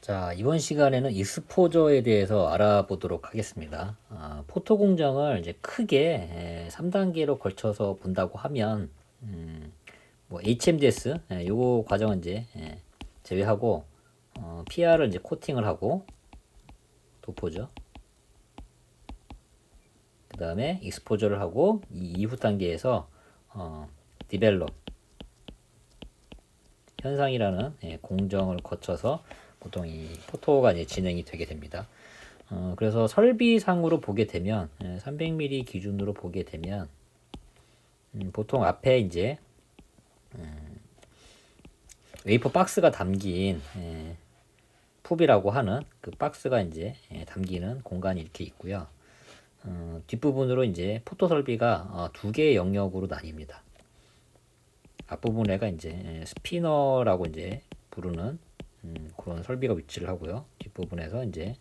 자, 이번 시간에는 익스포저에 대해서 알아보도록 하겠습니다. 포토 공정을 이제 크게 3단계로 걸쳐서 본다고 하면, 뭐 HMDS, 요거 과정은 이제 제외하고, PR을 이제 코팅을 하고, 도포죠. 그 다음에 익스포저를 하고, 이 이후 단계에서, 디벨롭, 현상이라는 공정을 거쳐서 보통 이 포토가 이제 진행이 되게 됩니다. 그래서 설비상으로 보게 되면 300mm 기준으로 보게 되면 보통 앞에 이제 웨이퍼 박스가 담긴 풉이라고 하는 그 박스가 이제 담기는 공간이 이렇게 있고요. 뒷부분으로 이제 포토 설비가 두 개의 영역으로 나뉩니다. 앞부분에가 이제 스피너라고 이제 부르는 그런 설비가 위치를 하고요. 뒷부분에서 이제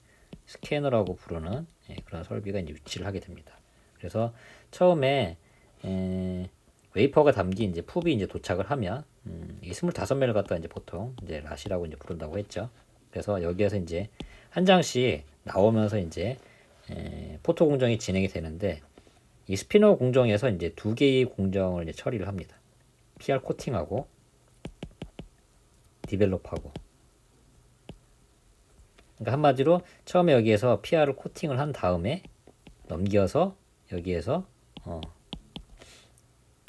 스캐너라고 부르는 그런 설비가 이제 위치를 하게 됩니다. 그래서 처음에 웨이퍼가 담긴 이제 풉이 이제 도착을 하면 이 25매를 갖다 이제 보통 이제 랏이라고 이제 부른다고 했죠. 그래서 여기에서 이제 한 장씩 나오면서 이제 포토 공정이 진행이 되는데 이 스피너 공정에서 이제 두 개의 공정을 이제 처리를 합니다. PR 코팅하고 디벨롭하고. 그러니까 한마디로 처음에 여기에서 PR을 코팅을 한 다음에 넘겨서 여기에서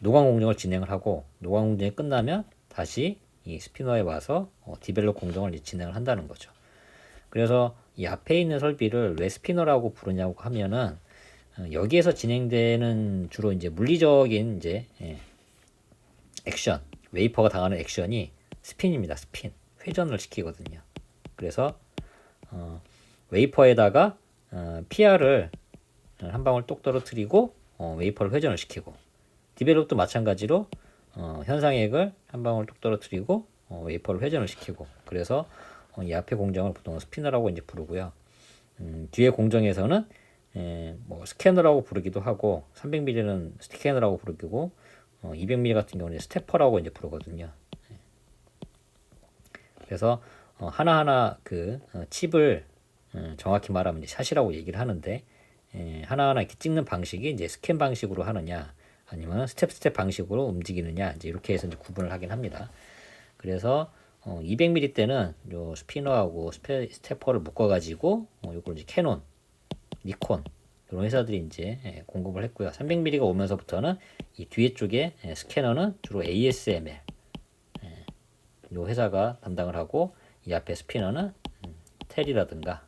노광 공정을 진행을 하고 노광 공정이 끝나면 다시 이 스피너에 와서 디벨롭 공정을 진행을 한다는 거죠. 그래서 이 앞에 있는 설비를 왜 스피너라고 부르냐고 하면은 여기에서 진행되는 주로 이제 물리적인 이제 액션, 웨이퍼가 당하는 액션이 스핀입니다. 스핀, 회전을 시키거든요. 그래서 웨이퍼에다가 PR을 한 방울 똑 떨어뜨리고 웨이퍼를 회전을 시키고 디벨롭도 마찬가지로 현상액을 한 방울 똑 떨어뜨리고 웨이퍼를 회전을 시키고 그래서 이 앞에 공정을 보통 스피너라고 이제 부르고요. 뒤에 공정에서는 뭐 스캐너라고 부르기도 하고 300mm는 스캐너라고 부르고 200mm 같은 경우는 스태퍼라고 이제 부르거든요. 그래서 하나하나 그 칩을 정확히 말하면 이제 샷이라고 얘기를 하는데 하나하나 이렇게 찍는 방식이 이제 스캔 방식으로 하느냐 아니면 스텝 방식으로 움직이느냐 이제 이렇게 해서 이제 구분을 하긴 합니다. 그래서 200mm 때는 요 스피너하고 스태퍼를 묶어가지고 요걸 이제 캐논, 니콘 이런 회사들이 이제 공급을 했고요. 300mm가 오면서부터는 이 뒤에 쪽에 스캐너는 주로 ASML 요 회사가 담당을 하고 이 앞에 스피너는 텔이라든가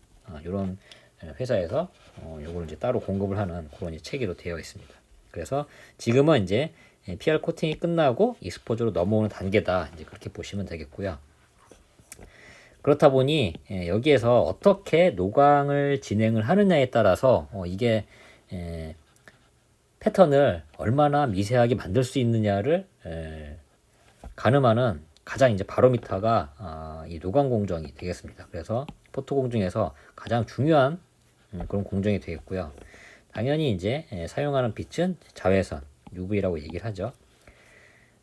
이런 회사에서 요걸 이제 따로 공급을 하는 그런 체계로 되어 있습니다. 그래서 지금은 이제 PR 코팅이 끝나고 익스포저로 넘어오는 단계다. 이제 그렇게 보시면 되겠고요. 그렇다 보니 여기에서 어떻게 노광을 진행을 하느냐에 따라서 이게 패턴을 얼마나 미세하게 만들 수 있느냐를 가늠하는 가장 이제 바로미터가 이 노광 공정이 되겠습니다. 그래서 포토 공정에서 가장 중요한 그런 공정이 되겠고요. 당연히 이제 사용하는 빛은 자외선 UV라고 얘기를 하죠.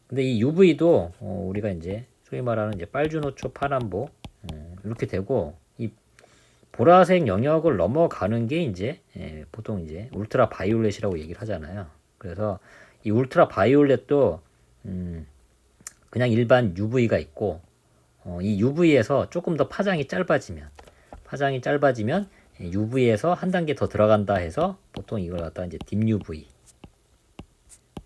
근데 이 UV도 우리가 이제 소위 말하는 이제 빨주노초 파란보 이렇게 되고 이 보라색 영역을 넘어가는 게 이제 보통 이제 울트라 바이올렛이라고 얘기를 하잖아요. 그래서 이 울트라 바이올렛도 그냥 일반 UV가 있고 이 UV에서 조금 더 파장이 짧아지면 UV에서 한 단계 더 들어간다 해서 보통 이걸 갖다 이제 딥 UV,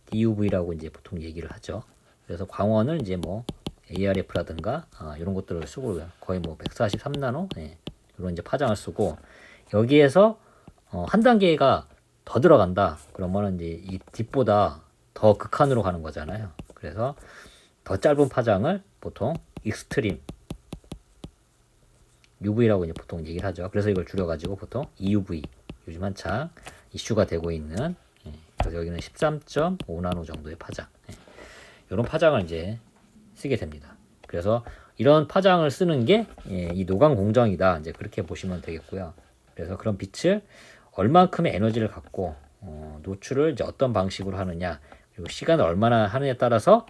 DUV라고 이제 보통 얘기를 하죠. 그래서 광원을 이제 뭐 ARF라든가 이런 것들을 쓰고 거의 뭐 143나노 이런 이제 파장을 쓰고 여기에서 한 단계가 더 들어간다. 그러면 이제 이 딥보다 더 극한으로 가는 거잖아요. 그래서 더 짧은 파장을 보통 익스트림 UV라고 이제 보통 얘기를 하죠. 그래서 이걸 줄여가지고 보통 EUV 요즘 한창 이슈가 되고 있는 그래서 여기는 13.5나노 정도의 파장 이런 파장을 이제 쓰게 됩니다. 그래서 이런 파장을 쓰는 게 이 노광 공정이다. 이제 그렇게 보시면 되겠고요. 그래서 그런 빛을 얼만큼의 에너지를 갖고 노출을 이제 어떤 방식으로 하느냐 그리고 시간을 얼마나 하느냐에 따라서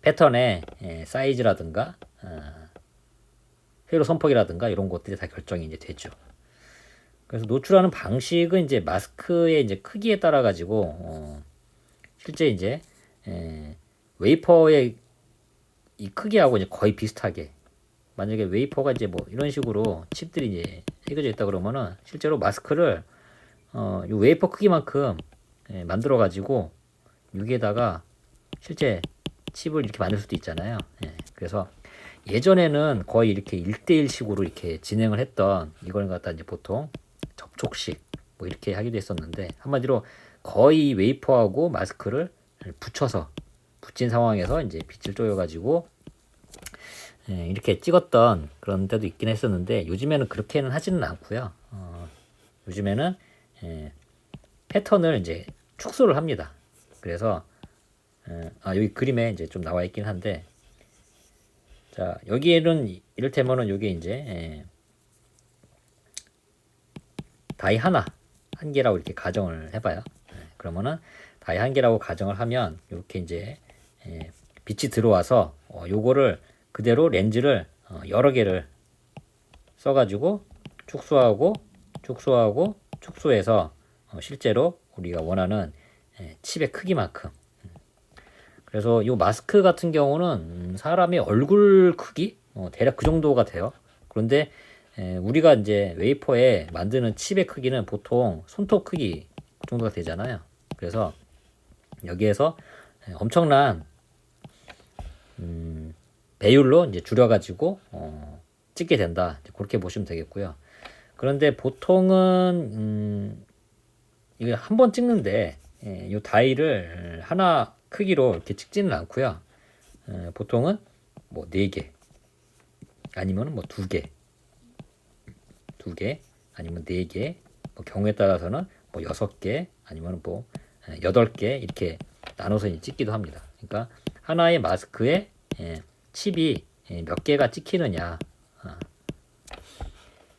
패턴의 사이즈라든가 회로 선폭이라든가 이런 것들이 다 결정이 이제 되죠. 그래서 노출하는 방식은 이제 마스크의 이제 크기에 따라 가지고 실제 이제 웨이퍼의 이 크기하고 이제 거의 비슷하게, 만약에 웨이퍼가 이제 뭐 이런 식으로 칩들이 이제 새겨져 있다 그러면은 실제로 마스크를 이 웨이퍼 크기만큼 만들어 가지고 여기에다가 실제 칩을 이렇게 만들 수도 있잖아요. 그래서 예전에는 거의 이렇게 1대1 식으로 이렇게 진행을 했던 이걸 갖다 이제 보통 접촉식 뭐 이렇게 하기도 했었는데, 한마디로 거의 웨이퍼하고 마스크를 붙인 상황에서 이제 빛을 쪼여가지고 이렇게 찍었던 그런 때도 있긴 했었는데, 요즘에는 그렇게는 하지는 않고요. 요즘에는 패턴을 이제 축소를 합니다. 그래서 여기 그림에 이제 좀 나와 있긴 한데, 자 여기에는 이를테면은 요게 이제 다이 한 개라고 이렇게 가정을 해봐요. 그러면은 다이 한 개라고 가정을 하면 이렇게 이제 빛이 들어와서 요거를 그대로 렌즈를 여러 개를 써가지고 축소해서 실제로 우리가 원하는 칩의 크기만큼. 그래서 이 마스크 같은 경우는 사람의 얼굴 크기 대략 그 정도가 돼요. 그런데 우리가 이제 웨이퍼에 만드는 칩의 크기는 보통 손톱 크기 정도가 되잖아요. 그래서 여기에서 엄청난 배율로 이제 줄여가지고 찍게 된다, 그렇게 보시면 되겠고요. 그런데 보통은 이거 한 번 찍는데 이 다이를 하나 크기로 이렇게 찍지는 않고요. 보통은 뭐 4개 아니면 뭐 2개 아니면 4개, 뭐 경우에 따라서는 뭐 6개 아니면 뭐 8개 이렇게 나눠서 이제 찍기도 합니다. 그러니까 하나의 마스크에 칩이 몇 개가 찍히느냐.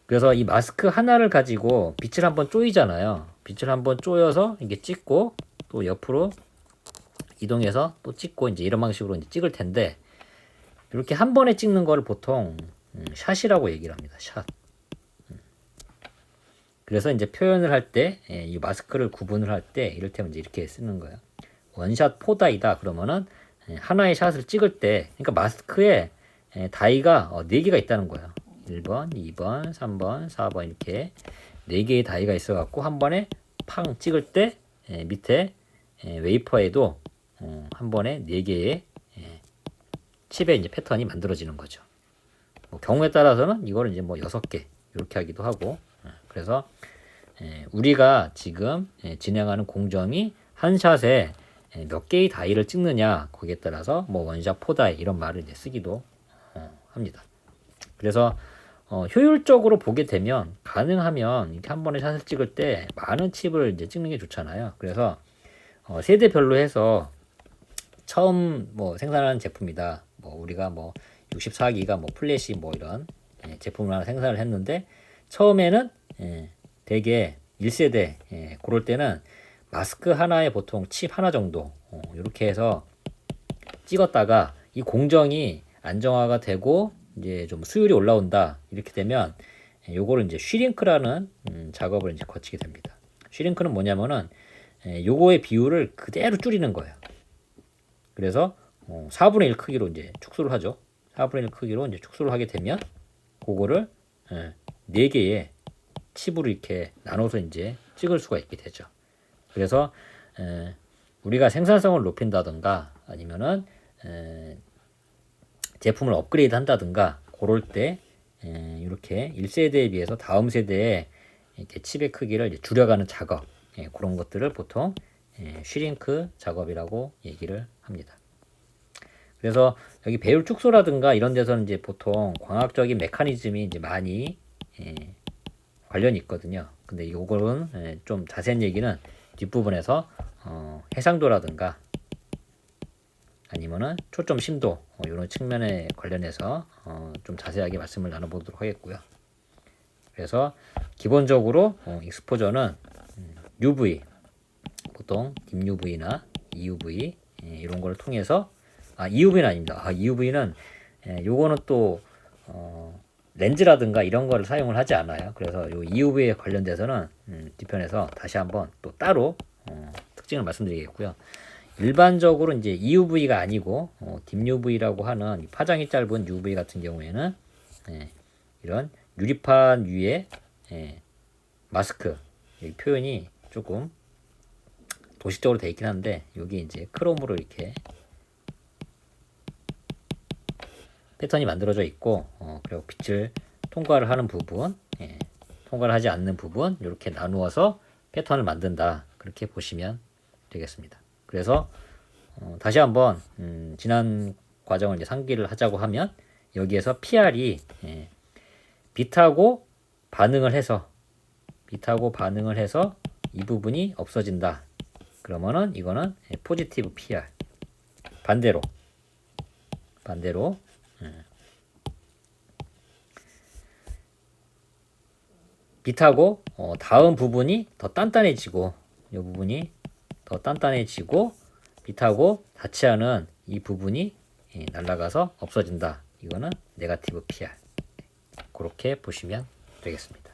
그래서 이 마스크 하나를 가지고 빛을 한번 쪼이잖아요. 빛을 한번 쪼여서 이게 찍고 또 옆으로 이동해서 또 찍고 이제 이런 방식으로 이제 찍을 텐데, 이렇게 한 번에 찍는 거를 보통 샷이라고 얘기를 합니다. 샷. 그래서 이제 표현을 할 때, 이 마스크를 구분을 할 때 이를테면 이제 이렇게 쓰는 거예요. 원샷 포다이다 그러면은 하나의 샷을 찍을 때, 그러니까 마스크에 다이가 4개가 있다는 거예요. 1번, 2번, 3번, 4번 이렇게 4개의 다이가 있어 갖고 한 번에 팡 찍을 때 밑에 웨이퍼에도 한 번에 4개의 칩의 이제 패턴이 만들어지는 거죠. 뭐 경우에 따라서는 이거를 이제 뭐 6개 이렇게 하기도 하고. 그래서 우리가 지금 진행하는 공정이 한 샷에 몇 개의 다이를 찍느냐, 거기에 따라서 뭐 원샷 포다이 이런 말을 이제 쓰기도 합니다. 그래서 효율적으로 보게 되면, 가능하면 이렇게 한 번에 샷을 찍을 때 많은 칩을 이제 찍는 게 좋잖아요. 그래서 세대별로 해서 처음 뭐 생산하는 제품이다, 뭐 우리가 뭐 64기가 뭐 플래시 뭐 이런 제품을 하나 생산을 했는데, 처음에는 대개 1세대 그럴 때는 마스크 하나에 보통 칩 하나 정도 이렇게 해서 찍었다가 이 공정이 안정화가 되고 이제 좀 수율이 올라온다, 이렇게 되면 요거를 이제 쉬링크라는 작업을 이제 거치게 됩니다. 쉬링크는 뭐냐면은 요거의 비율을 그대로 줄이는 거예요. 그래서 4분의 1 크기로 이제 축소를 하죠. 4분의 1 크기로 이제 축소를 하게 되면 그거를 4개의 칩으로 이렇게 나눠서 이제 찍을 수가 있게 되죠. 그래서 우리가 생산성을 높인다든가 아니면은 제품을 업그레이드 한다든가 그럴 때 이렇게 1세대에 비해서 다음 세대에 이렇게 칩의 크기를 이제 줄여가는 작업, 그런 것들을 보통 쉬링크 작업이라고 얘기를 합니다. 그래서 여기 배율 축소라든가 이런 데서는 이제 보통 광학적인 메커니즘이 이제 많이 관련이 있거든요. 근데 요거는 좀 자세한 얘기는 뒷부분에서 해상도라든가 아니면은 초점 심도 이런 측면에 관련해서 좀 자세하게 말씀을 나눠보도록 하겠고요. 그래서 기본적으로 익스포저는 UV, 보통 딥 UV나 EUV 이런 걸 통해서 EUV는 아닙니다. EUV는 요거는 또 렌즈라든가 이런 거를 사용을 하지 않아요. 그래서 요 EUV에 관련돼서는 뒤편에서 다시 한번 또 따로 특징을 말씀드리겠고요. 일반적으로 이제 EUV가 아니고 딥 UV라고 하는 파장이 짧은 UV 같은 경우에는 이런 유리판 위에 마스크, 여기 표현이 조금 도식적으로 되어 있긴 한데 여기 이제 크롬으로 이렇게 패턴이 만들어져 있고 그리고 빛을 통과를 하는 부분, 통과를 하지 않는 부분 이렇게 나누어서 패턴을 만든다. 그렇게 보시면 되겠습니다. 그래서 다시 한번 지난 과정을 이제 상기를 하자고 하면 여기에서 PR이 빛하고 반응을 해서 이 부분이 없어진다. 그러면은 이거는 포지티브 PR. 반대로 빛하고 다음 부분이 더 단단해지고 이 부분이 더 단단해지고 빛하고 닿지 않은 이 부분이 날아가서 없어진다. 이거는 네거티브 PR. 그렇게 보시면 되겠습니다.